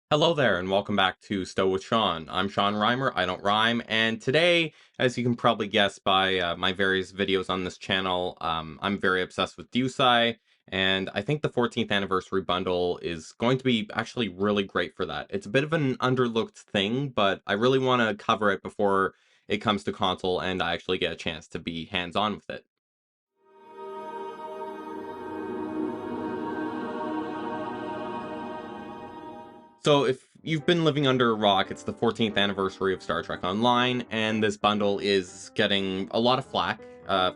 Hello there, and welcome back to Stow with Sean. I'm Sean Reimer, I don't rhyme, and today, as you can probably guess by my various videos on this channel, I'm very obsessed with DEWSCI, and I think the 14th anniversary bundle is going to be actually really great for that. It's a bit of an underlooked thing, but I really want to cover it before it comes to console and I actually get a chance to be hands-on with it. So if you've been living under a rock, it's the 14th anniversary of Star Trek Online, and this bundle is getting a lot of flack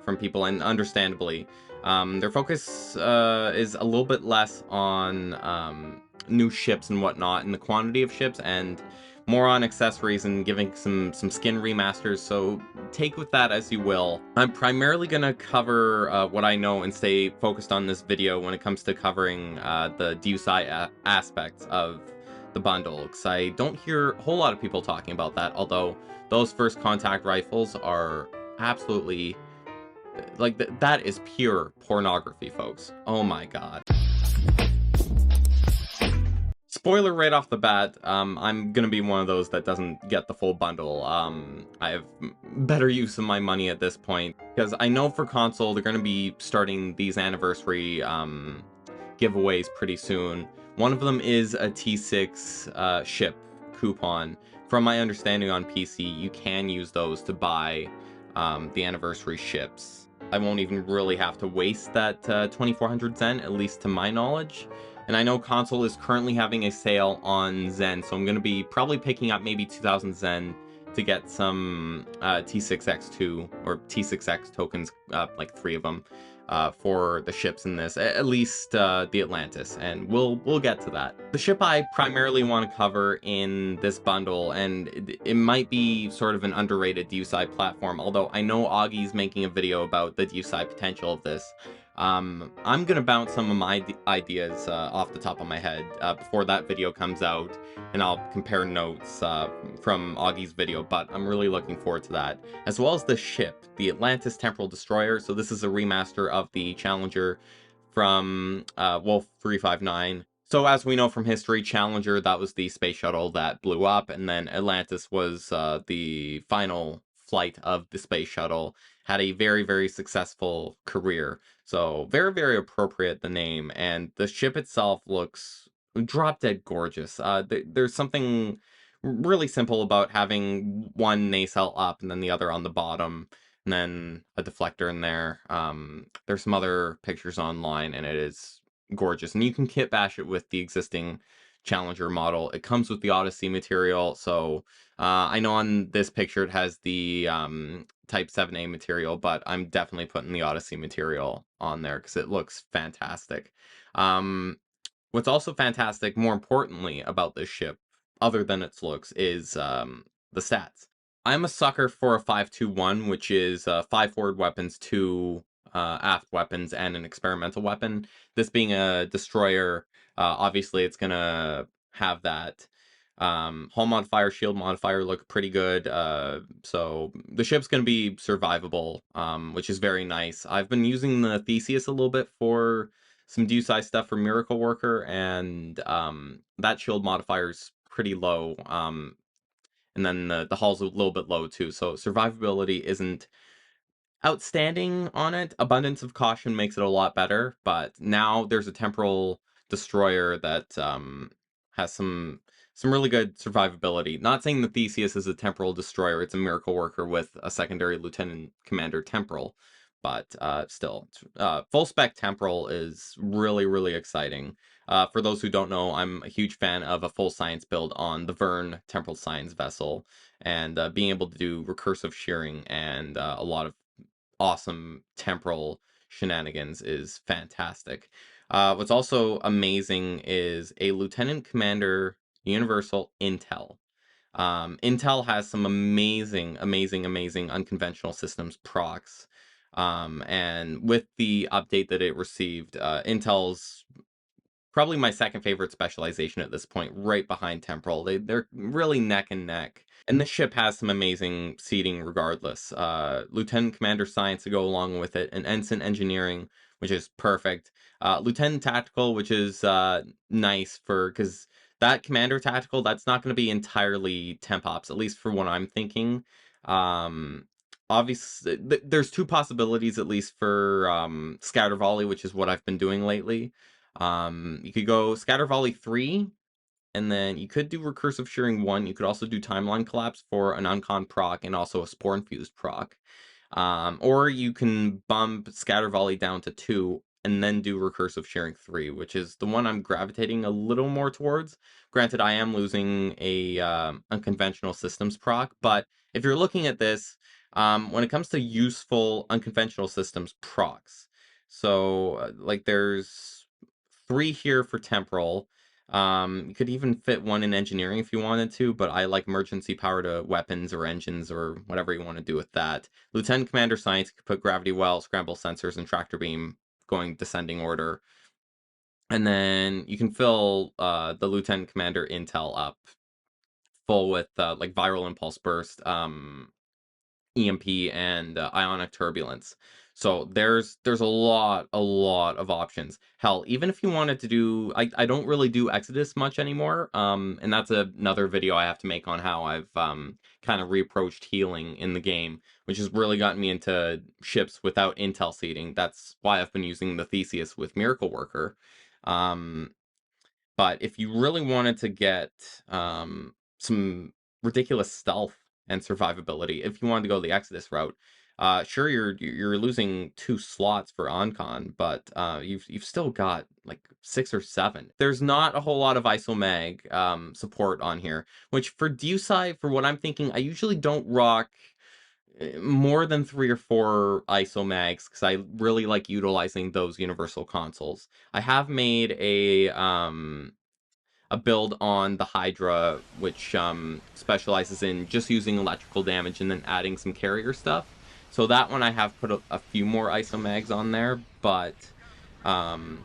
from people, and understandably. Their focus is a little bit less on new ships and whatnot, and the quantity of ships, and more on accessories and giving some skin remasters, so take with that as you will. I'm primarily going to cover what I know and stay focused on this video when it comes to covering the DEWSCI aspects of the bundle, because I don't hear a whole lot of people talking about that, although those first contact rifles are absolutely, like, that is pure pornography, folks. Oh my god. Spoiler right off the bat, I'm gonna be one of those that doesn't get the full bundle. I have better use of my money at this point, because I know for console they're gonna be starting these anniversary giveaways pretty soon. One of them is a T6 ship coupon. From my understanding on PC, you can use those to buy the anniversary ships. I won't even really have to waste that 2400 Zen, at least to my knowledge. And I know console is currently having a sale on Zen, so I'm going to be probably picking up maybe 2000 Zen to get some T6X2 or T6X tokens, like 3 of them, for the ships in this, at least the Atlantis, and we'll get to that. The ship I primarily want to cover in this bundle, and it might be sort of an underrated DEWSCI platform, although I know Augie's making a video about the DEWSCI potential of this. I'm gonna bounce some of my ideas off the top of my head before that video comes out, and I'll compare notes from Augie's video, but I'm really looking forward to that. As well as the ship, the Atlantis Temporal Destroyer. So this is a remaster of the Challenger from Wolf 359. So as we know from history, Challenger, that was the space shuttle that blew up, and then Atlantis was the final flight of the space shuttle. Had a very, very successful career. So very, very appropriate, the name. And the ship itself looks drop dead gorgeous. There's something really simple about having one nacelle up and then the other on the bottom, and then a deflector in there. There's some other pictures online, and it is gorgeous. And you can kit bash it with the existing Challenger model. It comes with the Odyssey material, so I know on this picture it has the Type 7A material, but I'm definitely putting the Odyssey material on there because it looks fantastic. What's also fantastic, more importantly, about this ship, other than its looks, is the stats. I'm a sucker for a 5-2-1, which is 5 forward weapons, 2 aft weapons, and an experimental weapon. This being a destroyer, obviously it's going to have that hull modifier, shield modifier look pretty good. So the ship's going to be survivable, which is very nice. I've been using the Theseus a little bit for some DEWSCI stuff for Miracle Worker, and that shield modifier is pretty low. And then the hull's a little bit low too, so survivability isn't outstanding on it. Abundance of Caution makes it a lot better, but now there's a Temporal Destroyer that has some really good survivability. Not saying the Theseus is a Temporal Destroyer, it's a Miracle Worker with a secondary Lieutenant Commander Temporal, but still, full spec Temporal is really, really exciting. For those who don't know, I'm a huge fan of a full science build on the Verne Temporal Science vessel, and being able to do recursive shearing and a lot of awesome temporal shenanigans is fantastic. What's also amazing is a Lieutenant Commander Universal Intel. Intel has some amazing, amazing, amazing unconventional systems procs. And with the update that it received, Intel's probably my second favorite specialization at this point, right behind Temporal. They're really neck and neck. And this ship has some amazing seating regardless. Lieutenant Commander Science to go along with it, and Ensign Engineering, which is perfect. Lieutenant Tactical, which is nice for, because that commander tactical, that's not going to be entirely temp ops, at least for what I'm thinking. Um, Obviously, there's two possibilities at least for scatter volley, which is what I've been doing lately. You could go scatter volley 3, and then you could do recursive shearing 1. You could also do timeline collapse for an uncon proc and also a spore infused proc. Or you can bump scatter volley down to 2 and then do recursive shearing 3, which is the one I'm gravitating a little more towards. Granted, I am losing a unconventional systems proc, but if you're looking at this, when it comes to useful unconventional systems procs, so like there's 3 here for temporal. You could even fit one in engineering if you wanted to, but I like emergency power to weapons or engines or whatever you want to do with that. Lieutenant Commander Science could put gravity well, scramble sensors, and tractor beam going descending order. And then you can fill the Lieutenant Commander intel up full with like viral impulse burst, EMP, and ionic turbulence. So there's a lot of options. Hell, even if you wanted to do, I don't really do Exodus much anymore. And that's another video I have to make on how I've kind of reapproached healing in the game, which has really gotten me into ships without intel seeding. That's why I've been using the Theseus with Miracle Worker. Um, but if you really wanted to get some ridiculous stealth and survivability, if you wanted to go the Exodus route, sure you're losing 2 slots for Oncon, but you've still got like 6 or 7. There's not a whole lot of isomag support on here, which for DEWSCI, for what I'm thinking, I usually don't rock more than 3 or 4 isomags because I really like utilizing those universal consoles. I have made a build on the Hydra, which specializes in just using electrical damage and then adding some carrier stuff. So that one I have put a few more isomags on there, but um,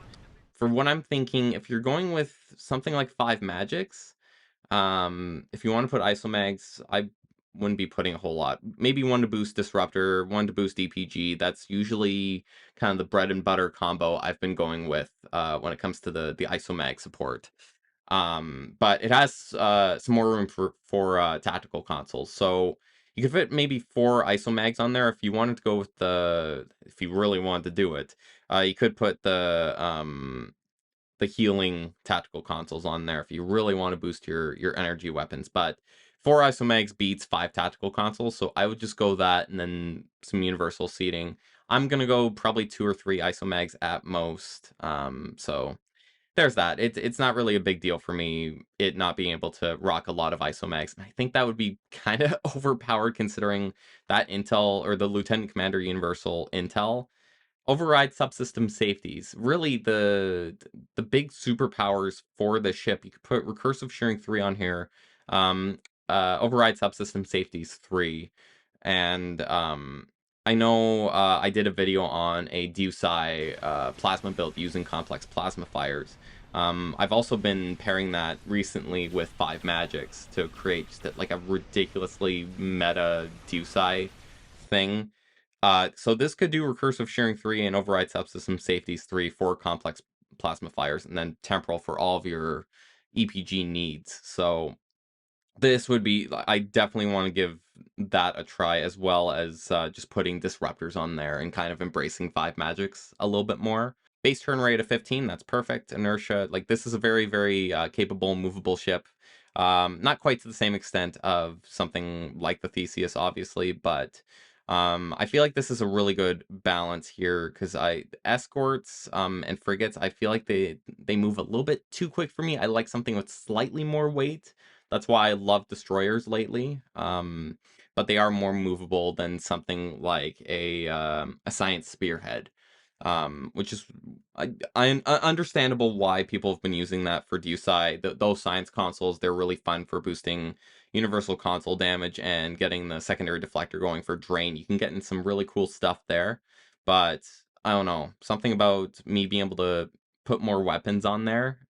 for what I'm thinking, if you're going with something like 5 magics, if you want to put isomags, I wouldn't be putting a whole lot. Maybe one to boost disruptor, one to boost DPG. That's usually kind of the bread and butter combo I've been going with when it comes to the isomag support. But it has some more room for tactical consoles. So you could fit maybe 4 isomags on there if you wanted to go with if you really wanted to do it. You could put the healing tactical consoles on there if you really want to boost your energy weapons. But 4 isomags beats 5 tactical consoles, so I would just go that and then some universal seating. I'm gonna go probably 2 or 3 isomags at most. So there's that. It's not really a big deal for me, it not being able to rock a lot of isomags. And I think that would be kind of overpowered considering that intel or the Lieutenant Commander Universal intel override subsystem safeties. Really, the big superpowers for the ship. You could put recursive shearing 3 on here. Um, Override subsystem safeties 3, and I know I did a video on a DEWSCI plasma build using complex plasma fires. I've also been pairing that recently with 5 magics to create just like a ridiculously meta DEWSCI thing. So this could do recursive shearing 3 and override subsystem safeties 3 for complex plasma fires, and then temporal for all of your EPG needs. So this would be, I definitely want to give that a try, as well as just putting disruptors on there and kind of embracing 5 magics a little bit more. Base turn rate of 15, that's perfect. Inertia, like this is a very capable movable ship. Not quite to the same extent of something like the Theseus, obviously, but I feel like this is a really good balance here because escorts and frigates, I feel like they move a little bit too quick for me. I like something with slightly more weight. That's why I love destroyers lately. But they are more movable than something like a science spearhead, which is understandable why people have been using that for DEWSCI. Those science consoles, they're really fun for boosting universal console damage and getting the secondary deflector going for drain. You can get in some really cool stuff there, but I don't know, something about me being able to put more weapons on there,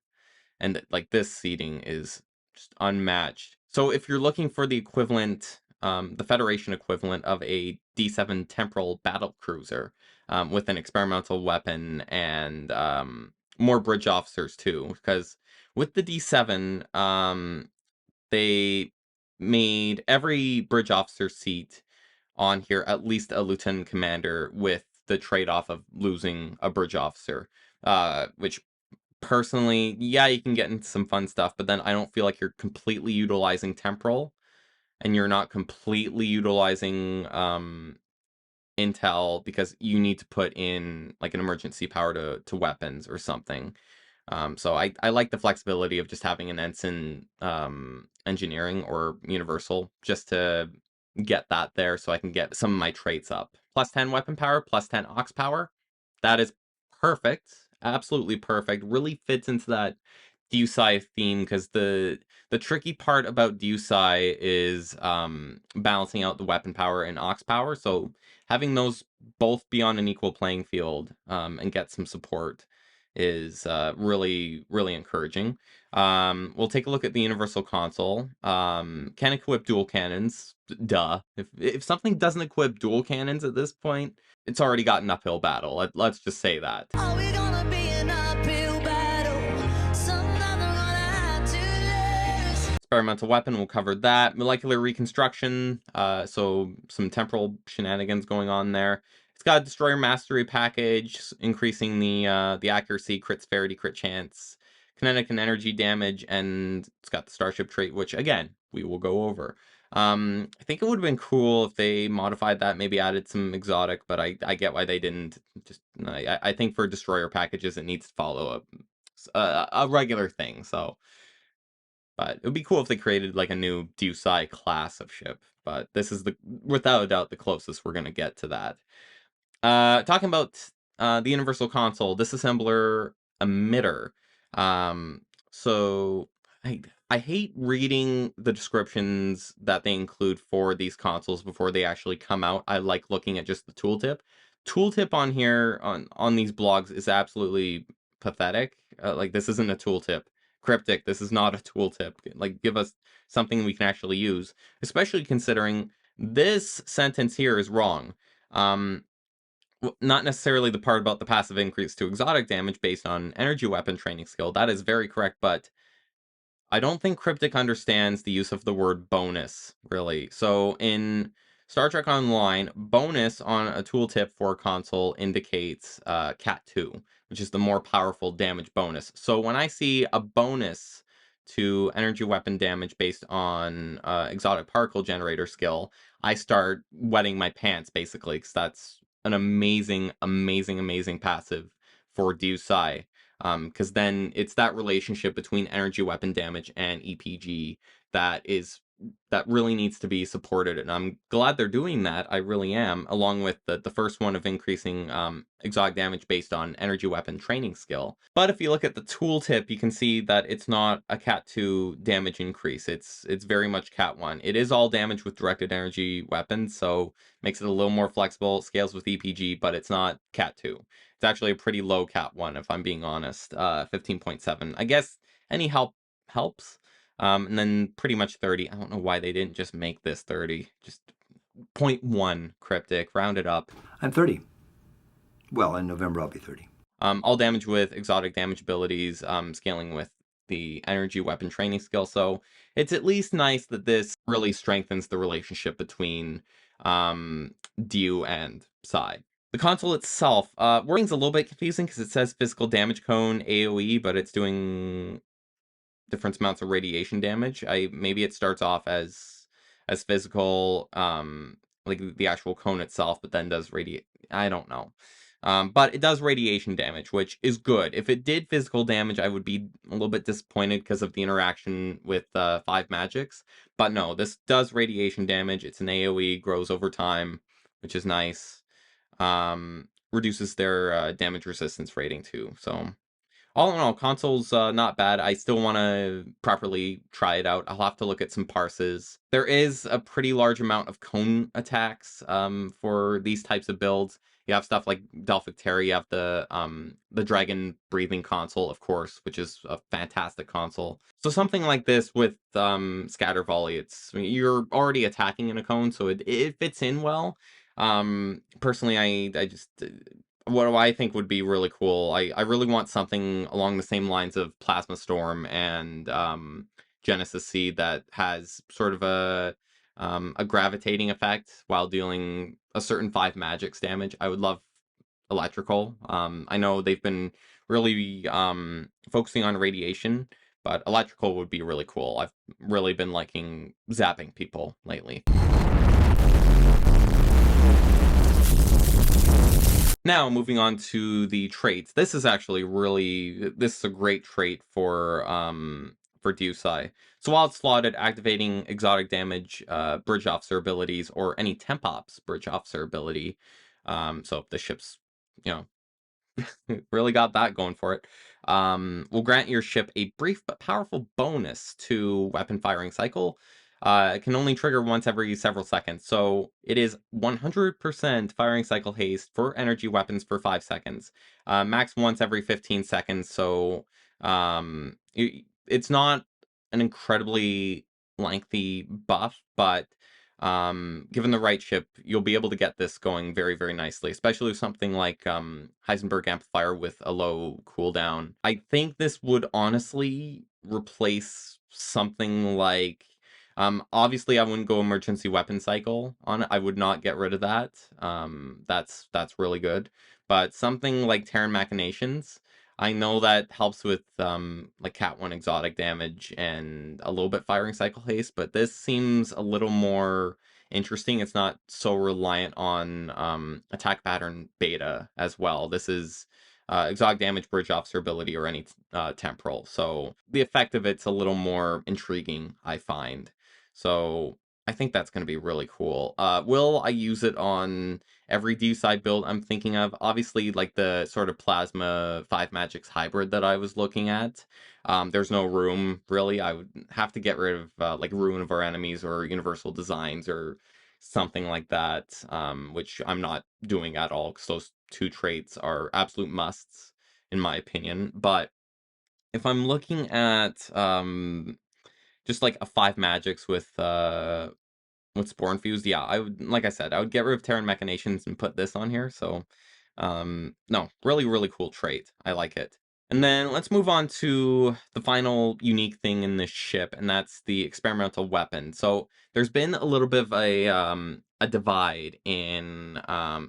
and like this seating is just unmatched. So if you're looking for the equivalent, the Federation equivalent of a D7 temporal battle cruiser, with an experimental weapon and more bridge officers too, because With the D7, they made every bridge officer seat on here at least a lieutenant commander, with the trade-off of losing a bridge officer, which personally, yeah, you can get into some fun stuff, but then I don't feel like you're completely utilizing temporal, and you're not completely utilizing intel, because you need to put in like an emergency power to weapons or something. So I like the flexibility of just having an ensign engineering or universal, just to get that there so I can get some of my traits up. Plus 10 weapon power, plus 10 ox power. That is perfect. Absolutely perfect. Really fits into that DEWSCI theme, because the tricky part about DEWSCI is balancing out the weapon power and ox power. So having those both be on an equal playing field and get some support is really, really encouraging. We'll take a look at the Universal Console. Can equip dual cannons. Duh. If something doesn't equip dual cannons at this point, it's already got an uphill battle. Let's just say that. Are we gonna be an uphill battle? Sometime we're gonna have to lose. Experimental weapon, we'll cover that. Molecular reconstruction, so some temporal shenanigans going on there. It's got a destroyer mastery package, increasing the accuracy, crit severity, crit chance, kinetic and energy damage, and it's got the starship trait, which again we will go over. I think it would have been cool if they modified that, maybe added some exotic, but I get why they didn't. Just I think for destroyer packages it needs to follow a regular thing. So. But it would be cool if they created like a new DEWSCI class of ship. But this is without a doubt, the closest we're gonna get to that. Talking about the Universal Console disassembler emitter. So I hate reading the descriptions that they include for these consoles before they actually come out. I like looking at just the tooltip. Tooltip on here on these blogs is absolutely pathetic. Like, this isn't a tooltip. Cryptic, this is not a tooltip. Like, give us something we can actually use, especially considering this sentence here is wrong. Not necessarily the part about the passive increase to exotic damage based on energy weapon training skill. That is very correct, but I don't think Cryptic understands the use of the word bonus, really. So in Star Trek Online, bonus on a tooltip for a console indicates Cat 2, which is the more powerful damage bonus. So when I see a bonus to energy weapon damage based on exotic particle generator skill, I start wetting my pants, basically, because that's an amazing, amazing, amazing passive for DEWSCI. Because then it's that relationship between energy weapon damage and EPG that really needs to be supported, and I'm glad they're doing that. I really am, along with the first one of increasing exotic damage based on energy weapon training skill. But if you look at the tooltip, you can see that it's not a Cat 2 damage increase. It's very much Cat 1. It is all damage with directed energy weapons, so makes it a little more flexible. It scales with EPG, but it's not Cat 2. It's actually a pretty low Cat 1, if I'm being honest. 15.7. I guess any help helps. And then pretty much 30. I don't know why they didn't just make this 30. Just 0.1 cryptic, round it up. I'm 30. Well, in November I'll be 30. All damage with exotic damage abilities, scaling with the energy weapon training skill. So it's at least nice that this really strengthens the relationship between DEW and Psi. The console itself, wording's a little bit confusing because it says physical damage cone AoE, but it's doing different amounts of radiation damage. Maybe it starts off as physical, like the actual cone itself, but then does I don't know. But it does radiation damage, which is good. If it did physical damage, I would be a little bit disappointed because of the interaction with 5 magics. But no, this does radiation damage. It's an AoE, grows over time, which is nice. Reduces their damage resistance rating too. So all in all, console's not bad. I still want to properly try it out. I'll have to look at some parses. There is a pretty large amount of cone attacks for these types of builds. You have stuff like Delphic Terror. You have the Dragon Breathing console, of course, which is a fantastic console. So something like this with Scatter Volley, you're already attacking in a cone, so it fits in well. Personally, what do I think would be really cool? I really want something along the same lines of Plasma Storm and Genesis Seed that has sort of a gravitating effect while dealing a certain 5 magics damage. I would love electrical. I know they've been really focusing on radiation, but electrical would be really cool. I've really been liking zapping people lately. Now, moving on to the traits. This is actually this is a great trait for DEWSCI. So while it's slotted, activating exotic damage, bridge officer abilities, or any temp ops bridge officer ability. So if the ship's, you know, really got that going for it. Will grant your ship a brief but powerful bonus to weapon firing cycle. It can only trigger once every several seconds, so it is 100% firing cycle haste for energy weapons for 5 seconds. Max once every 15 seconds, so it's not an incredibly lengthy buff, but given the right ship, you'll be able to get this going very, very nicely, especially with something like Heisenberg Amplifier with a low cooldown. I think this would honestly replace something like obviously I wouldn't go emergency weapon cycle on it. I would not get rid of that. That's really good. But something like Terran Machinations, I know that helps with like Cat 1 exotic damage and a little bit firing cycle haste, but this seems a little more interesting. It's not so reliant on attack pattern beta as well. This is exotic damage, bridge officer ability, or any temporal. So the effect of it's a little more intriguing, I find. So I think that's going to be really cool. Will I use it on every DEWSCI build I'm thinking of? Obviously, like the sort of Plasma 5 Magics hybrid that I was looking at. There's no room, really. I would have to get rid of like Ruin of Our Enemies or Universal Designs or something like that, which I'm not doing at all because those two traits are absolute musts, in my opinion. But if I'm looking at just like a 5 magics with Spore Infused, yeah, I would, like I said, I would get rid of Terran Machinations and put this on here. So no, really, really cool trait. I like it. And then let's move on to the final unique thing in this ship, and that's the experimental weapon. So there's been a little bit of a divide in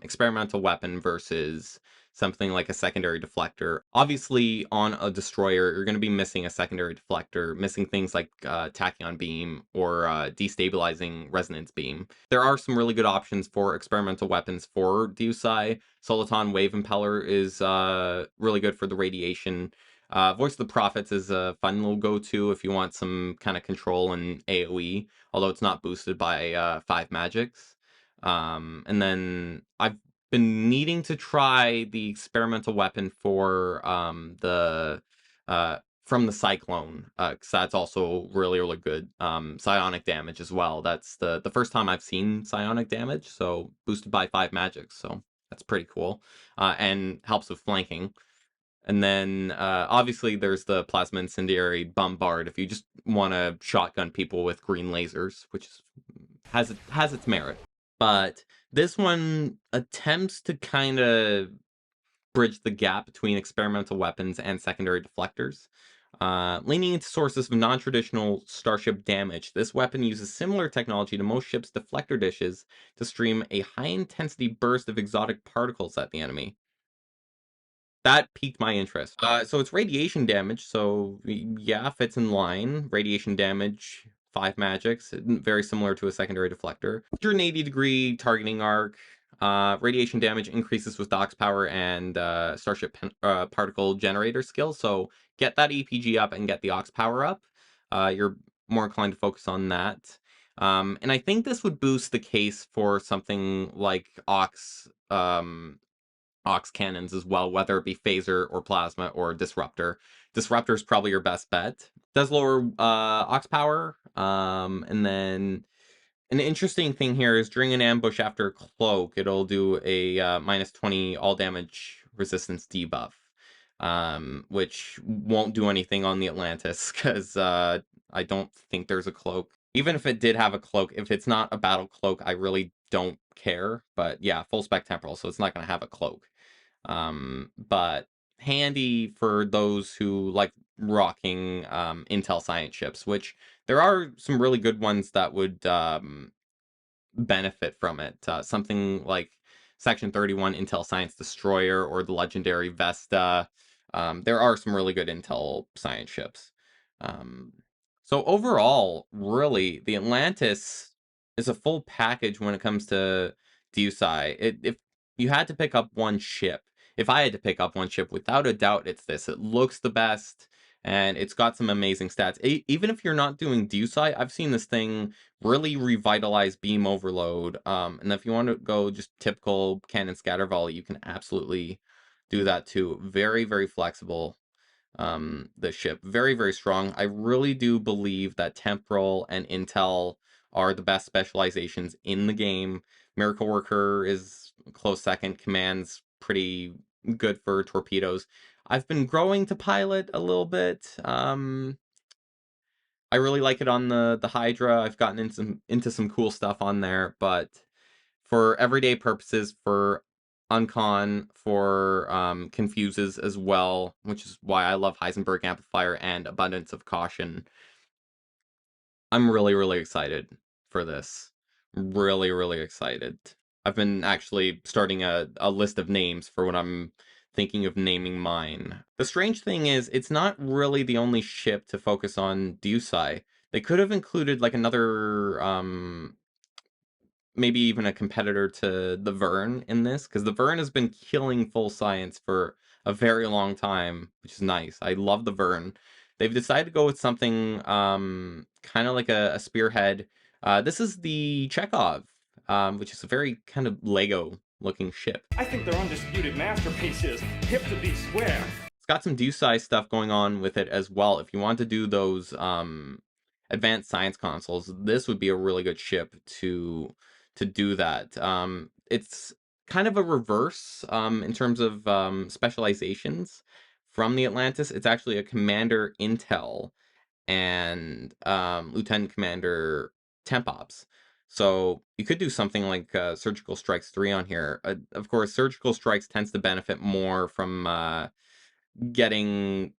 experimental weapon versus something like a secondary deflector. Obviously, on a destroyer, you're going to be missing a secondary deflector, missing things like tachyon beam or destabilizing resonance beam. There are some really good options for experimental weapons for DEWSCI. Soliton Wave Impeller is really good for the radiation. Voice of the Prophets is a fun little go-to if you want some kind of control in AoE, although it's not boosted by 5 magics. And then I've been needing to try the experimental weapon for the from the Cyclone, because that's also really, really good. Psionic damage as well. That's the first time I've seen psionic damage, so boosted by 5 magics, so that's pretty cool. And helps with flanking. And then obviously there's the Plasma Incendiary Bombard if you just want to shotgun people with green lasers, which has its merit. But this one attempts to kind of bridge the gap between experimental weapons and secondary deflectors. Leaning into sources of non-traditional starship damage, this weapon uses similar technology to most ships' deflector dishes to stream a high-intensity burst of exotic particles at the enemy. That piqued my interest. So it's radiation damage, so yeah, fits in line. Radiation damage, 5 magics, very similar to a secondary deflector. 180-degree targeting arc. Radiation damage increases with Dox power and Starship particle generator skill, so get that EPG up and get the Ox power up. You're more inclined to focus on that. And I think this would boost the case for something like Ox cannons as well, whether it be phaser or plasma or disruptor. Disruptor is probably your best bet. Does lower Ox power, and then an interesting thing here is during an ambush after a cloak, it'll do a minus 20 all damage resistance debuff, which won't do anything on the Atlantis because I don't think there's a cloak. Even if it did have a cloak, if it's not a battle cloak, I really don't care. But yeah, full spec temporal, so it's not going to have a cloak. But handy for those who like rocking Intel science ships, which there are some really good ones that would benefit from it. Something like Section 31 Intel Science Destroyer or the legendary Vesta. There are some really good Intel science ships. Um, so overall, really, the Atlantis is a full package when it comes to DEWSCI. If you had to pick up one ship, if I had to pick up one ship, without a doubt, it's this. It looks the best, and it's got some amazing stats. Even if you're not doing DEWSCI, I've seen this thing really revitalize beam overload. And if you want to go just typical cannon scatter volley, you can absolutely do that too. Very, very flexible. The ship, very, very strong. I really do believe that temporal and intel are the best specializations in the game. Miracle Worker is a close second. Command's pretty good for torpedoes. I've been growing to pilot a little bit. I really like it on the Hydra. I've gotten into some cool stuff on there, but for everyday purposes, for uncon, for confuses as well, which is why I love Heisenberg Amplifier and Abundance of Caution. I'm really, really excited for this. Really, really excited. I've been actually starting a list of names for when I'm thinking of naming mine. The strange thing is, it's not really the only ship to focus on DEWSCI. They could have included like another, maybe even a competitor to the Verne in this, because the Verne has been killing full science for a very long time, which is nice. I love the Verne. They've decided to go with something kind of like a spearhead. This is the Chekov, which is a very kind of Lego looking ship. I think their undisputed masterpiece is hip to be square. It's got some DEWSCI stuff going on with it as well. If you want to do those advanced science consoles, this would be a really good ship to do that. It's kind of a reverse in terms of specializations from the Atlantis. It's actually a Commander Intel and Lieutenant Commander Temp Ops. So you could do something like Surgical Strikes 3 on here. Of course, Surgical Strikes tends to benefit more from getting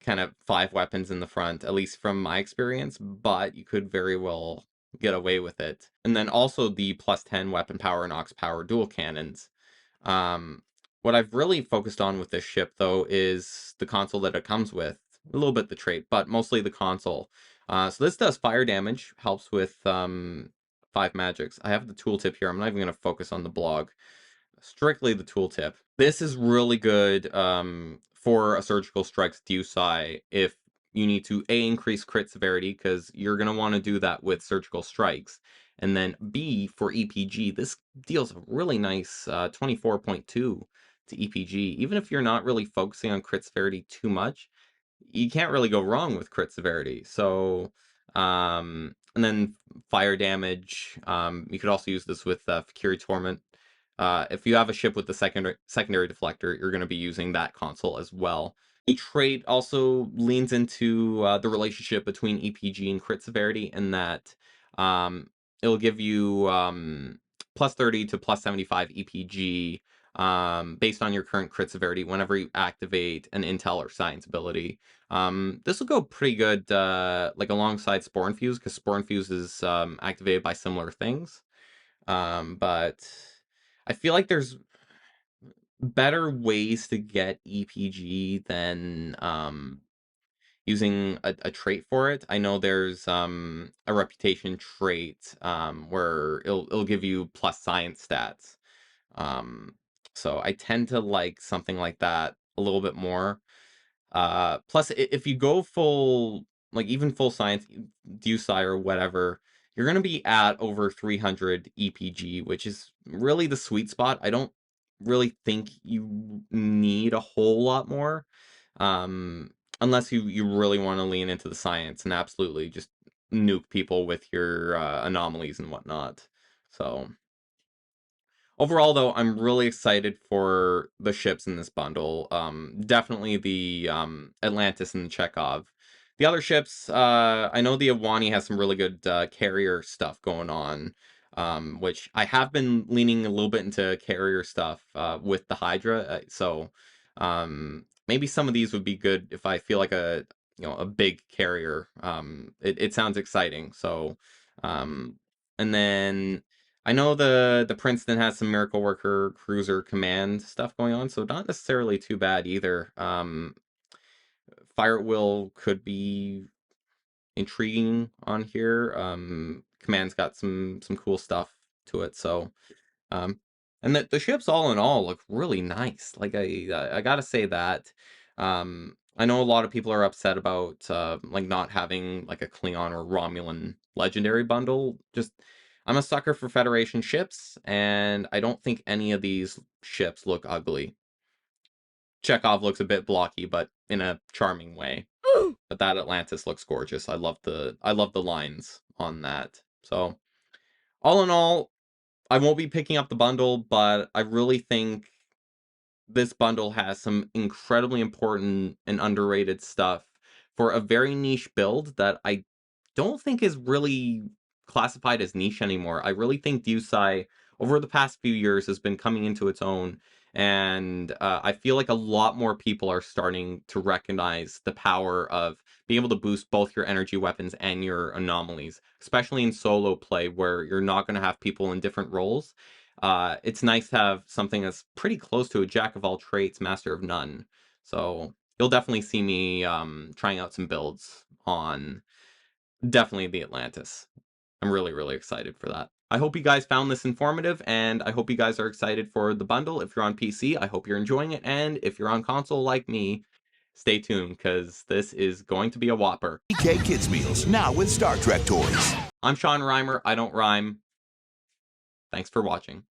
kind of 5 weapons in the front, at least from my experience, but you could very well get away with it. And then also the plus 10 weapon power and aux power dual cannons. What I've really focused on with this ship, though, is the console that it comes with. A little bit the trait, but mostly the console. So this does fire damage, helps with 5 magics. I have the tooltip here. I'm not even going to focus on the blog. Strictly the tooltip. This is really good for a Surgical Strikes DEWSCI if you need to A, increase crit severity, because you're going to want to do that with Surgical Strikes. And then B, for EPG, this deals a really nice 24.2 to EPG. Even if you're not really focusing on crit severity too much, you can't really go wrong with crit severity. So, and then fire damage. You could also use this with Fury Torment. If you have a ship with the secondary deflector, you're going to be using that console as well. The trait also leans into the relationship between EPG and crit severity, in that it'll give you plus 30 to plus 75 EPG based on your current crit severity whenever you activate an intel or science ability. This will go pretty good like alongside Spore Infuse, because Spore Infuse is activated by similar things. But I feel like there's better ways to get EPG than using a trait for it. I know there's a reputation trait where it'll give you plus science stats. So I tend to like something like that a little bit more. Plus, if you go full, like even full science, DEWSCI or whatever, you're going to be at over 300 EPG, which is really the sweet spot. I don't really think you need a whole lot more, unless you really want to lean into the science and absolutely just nuke people with your anomalies and whatnot. So overall, though, I'm really excited for the ships in this bundle. Definitely the Atlantis and the Chekov. The other ships, I know the Awani has some really good carrier stuff going on. which I have been leaning a little bit into carrier stuff with the Hydra. So maybe some of these would be good if I feel like a big carrier. It sounds exciting. So and then I know the Princeton has some Miracle Worker Cruiser Command stuff going on, so not necessarily too bad either. Fire at Will could be intriguing on here. Command's got some cool stuff to it, so and the ships all in all look really nice. Like I gotta say that. I know a lot of people are upset about like not having like a Klingon or Romulan legendary bundle. Just I'm a sucker for Federation ships, and I don't think any of these ships look ugly. Chekov looks a bit blocky, but in a charming way. But that Atlantis looks gorgeous. I love the lines on that. So all in all, I won't be picking up the bundle, but I really think this bundle has some incredibly important and underrated stuff for a very niche build that I don't think is really classified as niche anymore. I really think DEWSCI over the past few years has been coming into its own, and I feel like a lot more people are starting to recognize the power of being able to boost both your energy weapons and your anomalies, especially in solo play where you're not going to have people in different roles. It's nice to have something that's pretty close to a jack of all trades, master of none. So you'll definitely see me trying out some builds on definitely the Atlantis. I'm really, really excited for that. I hope you guys found this informative, and I hope you guys are excited for the bundle. If you're on PC, I hope you're enjoying it, and if you're on console like me, stay tuned, because this is going to be a whopper. EK Kids Meals, now with Star Trek toys. I'm Sean Reimer. I don't rhyme. Thanks for watching.